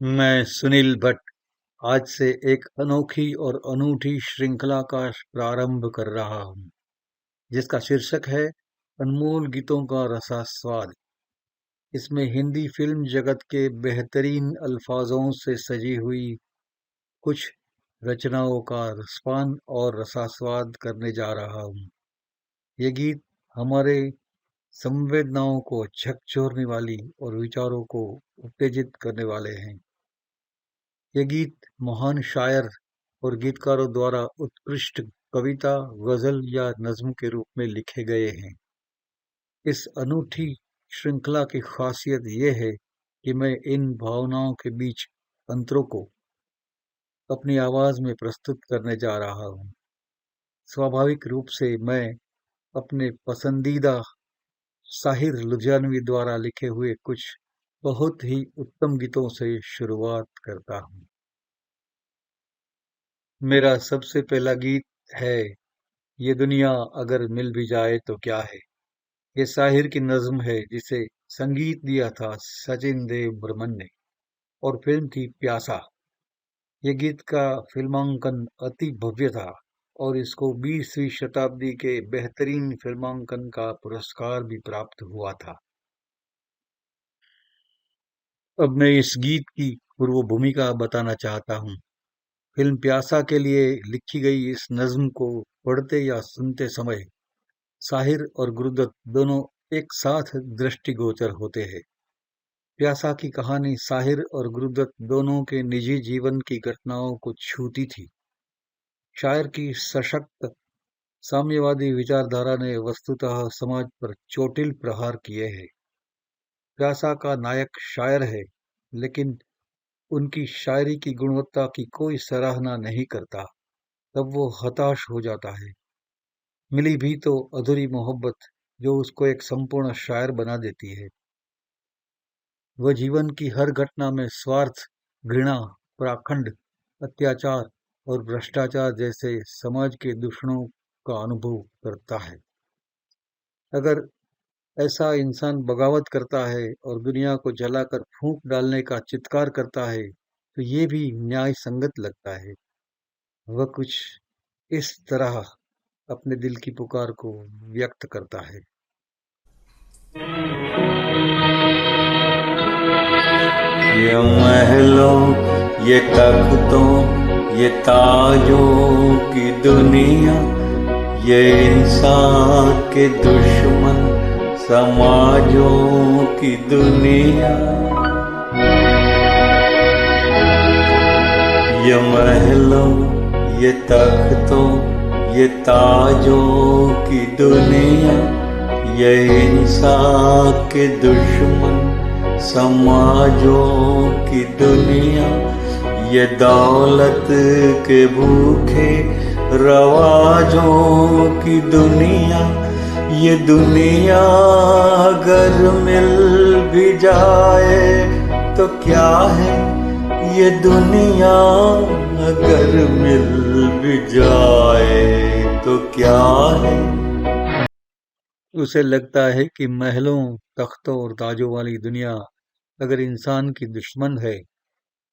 मैं सुनील भट्ट आज से एक अनोखी और अनूठी श्रृंखला का प्रारंभ कर रहा हूँ जिसका शीर्षक है अनमोल गीतों का रसास्वाद। इसमें हिंदी फिल्म जगत के बेहतरीन अल्फाजों से सजी हुई कुछ रचनाओं का रसपान और रसास्वाद करने जा रहा हूँ। ये गीत हमारे संवेदनाओं को झकझोरने वाली और विचारों को उत्तेजित करने वाले हैं। ये गीत महान शायर और गीतकारों द्वारा उत्कृष्ट कविता, गजल या नज्म के रूप में लिखे गए हैं। इस अनूठी श्रृंखला की खासियत ये है कि मैं इन भावनाओं के बीच अंतरों को अपनी आवाज में प्रस्तुत करने जा रहा हूँ। स्वाभाविक रूप से मैं अपने पसंदीदा साहिर लुधियानवी द्वारा लिखे हुए कुछ बहुत ही उत्तम गीतों से शुरुआत करता हूँ। मेरा सबसे पहला गीत है ये दुनिया अगर मिल भी जाए तो क्या है। ये साहिर की नज्म है जिसे संगीत दिया था सचिन देव बर्मन ने और फिल्म थी प्यासा। ये गीत का फिल्मांकन अति भव्य था और इसको 20वीं शताब्दी के बेहतरीन फिल्मांकन का पुरस्कार भी प्राप्त हुआ था। अब मैं इस गीत की पूर्व भूमिका बताना चाहता हूँ। फिल्म प्यासा के लिए लिखी गई इस नज्म को पढ़ते या सुनते समय साहिर और गुरुदत्त दोनों एक साथ दृष्टिगोचर होते हैं। प्यासा की कहानी साहिर और गुरुदत्त दोनों के निजी जीवन की घटनाओं को छूती थी। शायर की सशक्त साम्यवादी विचारधारा ने वस्तुतः समाज पर चोटिल प्रहार किए हैं। प्यासा का नायक शायर है, लेकिन उनकी शायरी की गुणवत्ता की कोई सराहना नहीं करता। तब वो हताश हो जाता है। मिली भी तो अधूरी मोहब्बत जो उसको एक संपूर्ण शायर बना देती है। वह जीवन की हर घटना में स्वार्थ, घृणा, पाखंड, अत्याचार और भ्रष्टाचार जैसे समाज के दूषणों का अनुभव करता है। अगर ऐसा इंसान बगावत करता है और दुनिया को जलाकर फूंक डालने का चित्कार करता है, तो ये भी न्याय संगत लगता है। वह कुछ इस तरह अपने दिल की पुकार को व्यक्त करता है। ये महलों, ये तख्तों, ये ताजों की दुनिया, ये इंसान के दुश्मन समाजों की दुनिया। ये महलों, ये तख्तों, ये ताजों की दुनिया, ये इंसान के दुश्मन समाजों की दुनिया। ये दौलत के भूखे रवाजों की दुनिया। ये दुनिया अगर मिल भी जाए तो क्या है। ये दुनिया अगर मिल भी जाए तो क्या है। उसे लगता है कि महलों, तख्तों और ताजों वाली दुनिया अगर इंसान की दुश्मन है,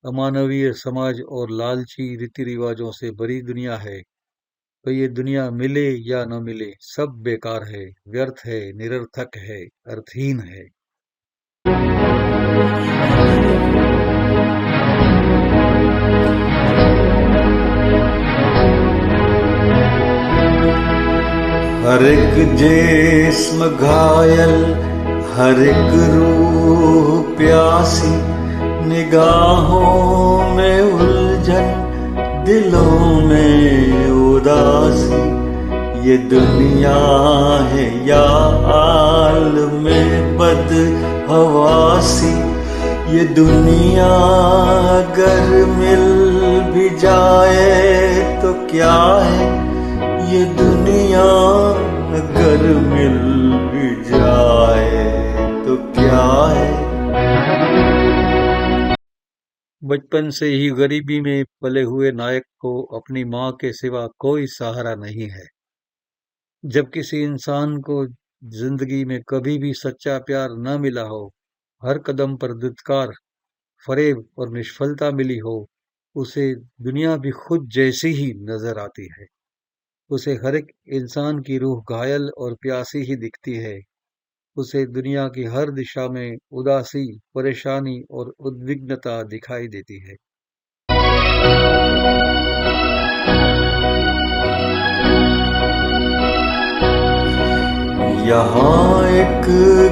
अमानवीय समाज और लालची रीति रिवाजों से भरी दुनिया है, तो ये दुनिया मिले या न मिले सब बेकार है, व्यर्थ है, निरर्थक है, अर्थहीन है। हर एक जिस्म घायल, हर एक रूह प्यासी, निगाहों में उलझन, दिलों में उदासी। ये दुनिया है या आलम बद हवासी। ये दुनिया अगर मिल भी जाए तो क्या है। ये दुनिया अगर मिल भी जाए तो क्या है। बचपन से ही गरीबी में पले हुए नायक को अपनी माँ के सिवा कोई सहारा नहीं है। जब किसी इंसान को जिंदगी में कभी भी सच्चा प्यार न मिला हो, हर कदम पर धिक्कार, फरेब और निष्फलता मिली हो, उसे दुनिया भी खुद जैसी ही नजर आती है। उसे हर एक इंसान की रूह घायल और प्यासी ही दिखती है। उसे दुनिया की हर दिशा में उदासी, परेशानी और उद्विग्नता दिखाई देती है। यहाँ एक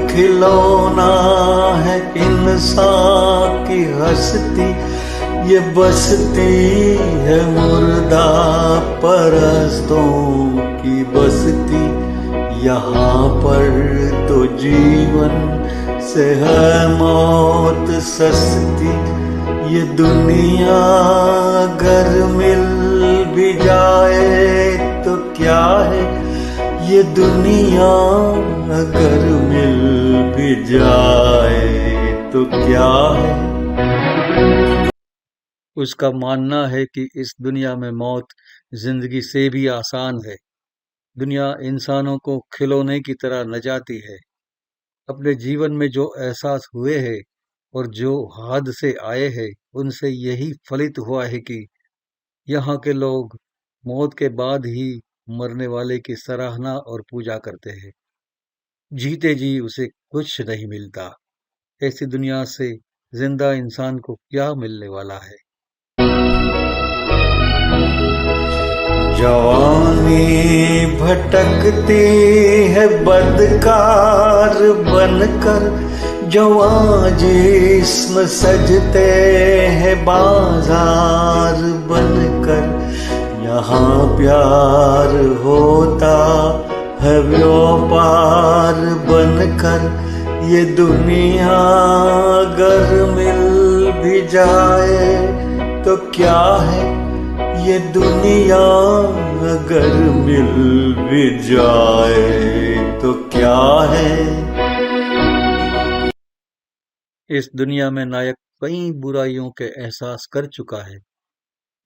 खिलौना है इंसान की हस्ती, ये बसती है मुर्दा परस्तों की बस्ती। यहाँ पर तो जीवन से है मौत सस्ती। ये दुनिया अगर मिल भी जाए तो क्या है, ये दुनिया अगर मिल भी जाए तो क्या है। उसका मानना है कि इस दुनिया में मौत जिंदगी से भी आसान है। दुनिया इंसानों को खिलौने की तरह नचाती है। अपने जीवन में जो एहसास हुए हैं और जो हाथ से आए हैं, उनसे यही फलित हुआ है कि यहाँ के लोग मौत के बाद ही मरने वाले की सराहना और पूजा करते हैं। जीते जी उसे कुछ नहीं मिलता। ऐसी दुनिया से जिंदा इंसान को क्या मिलने वाला है? जवानी भटकती है बदकार बनकर, जवां जिस्म सजते हैं बाजार बनकर। यहाँ प्यार होता है व्यापार बनकर। ये दुनिया अगर मिल भी जाए तो क्या है, ये दुनिया अगर मिल भी जाए तो क्या है। इस दुनिया में नायक कई बुराइयों के एहसास कर चुका है।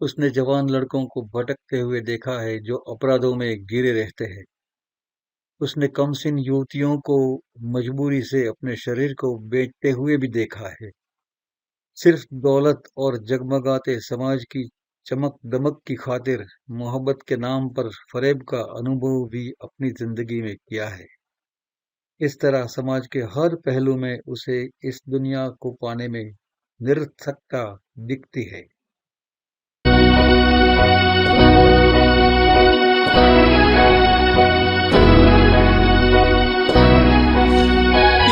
उसने जवान लड़कों को भटकते हुए देखा है जो अपराधों में गिरे रहते हैं। उसने कमसिन युवतियों को मजबूरी से अपने शरीर को बेचते हुए भी देखा है। सिर्फ दौलत और जगमगाते समाज की चमक दमक की खातिर मोहब्बत के नाम पर फरेब का अनुभव भी अपनी जिंदगी में किया है। इस तरह समाज के हर पहलू में उसे इस दुनिया को पाने में निरर्थकता दिखती है।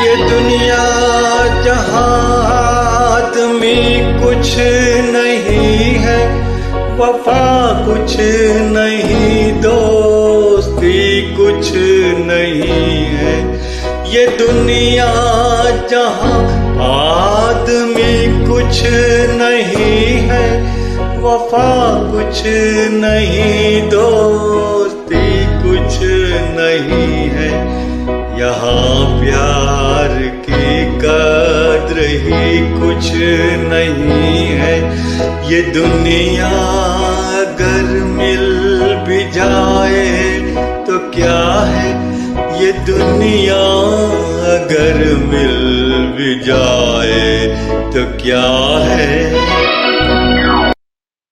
ये दुनिया जहाँ आदमी कुछ नहीं है, वफा कुछ नहीं, दोस्ती कुछ नहीं है। ये दुनिया जहाँ आदमी कुछ नहीं है, वफा कुछ नहीं, दोस्ती कुछ नहीं है। यहाँ प्यार की कद्र ही कुछ नहीं है। ये दुनिया अगर मिल भी जाए तो क्या है, ये दुनिया अगर मिल भी जाए तो क्या है।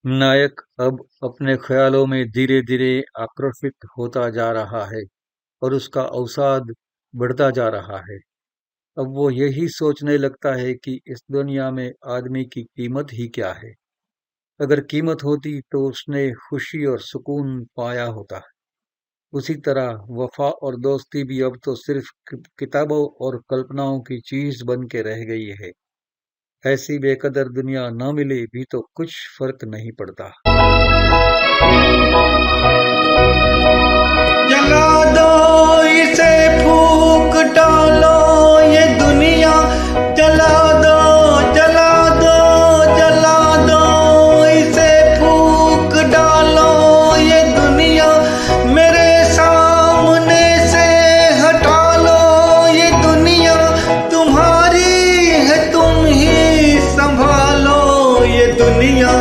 नायक अब अपने ख्यालों में धीरे धीरे आकर्षित होता जा रहा है और उसका अवसाद बढ़ता जा रहा है। अब वो यही सोचने लगता है कि इस दुनिया में आदमी की कीमत ही क्या है। अगर कीमत होती तो उसने खुशी और सुकून पाया होता। उसी तरह वफा और दोस्ती भी अब तो सिर्फ किताबों और कल्पनाओं की चीज बन के रह गई है। ऐसी बेकदर दुनिया न मिले भी तो कुछ फर्क नहीं पड़ता। जला दो इसे, फूक डालो ये दुनिया, जला दो जला दो जला दो इसे, फूक डालो ये दुनिया, मेरे सामने से हटा लो ये दुनिया। तुम्हारी है तुम ही संभालो ये दुनिया।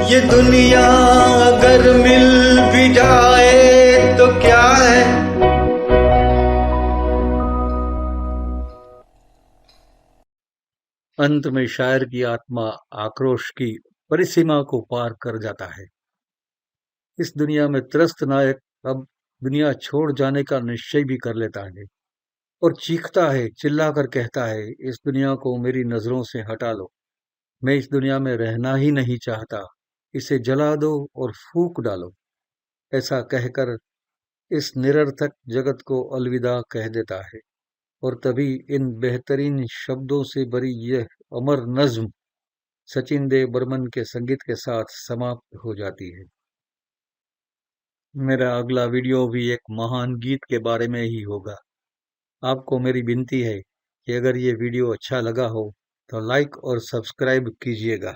ये दुनिया अगर मिल भी जाए तो क्या है। अंत में शायर की आत्मा आक्रोश की परिसीमा को पार कर जाता है। इस दुनिया में त्रस्त नायक अब दुनिया छोड़ जाने का निश्चय भी कर लेता है और चीखता है, चिल्लाकर कहता है, इस दुनिया को मेरी नजरों से हटा लो। मैं इस दुनिया में रहना ही नहीं चाहता। इसे जला दो और फूंक डालो। ऐसा कहकर इस निरर्थक जगत को अलविदा कह देता है और तभी इन बेहतरीन शब्दों से भरी यह अमर नज्म सचिन देव बर्मन के संगीत के साथ समाप्त हो जाती है। मेरा अगला वीडियो भी एक महान गीत के बारे में ही होगा। आपको मेरी विनती है कि अगर ये वीडियो अच्छा लगा हो तो लाइक और सब्सक्राइब कीजिएगा।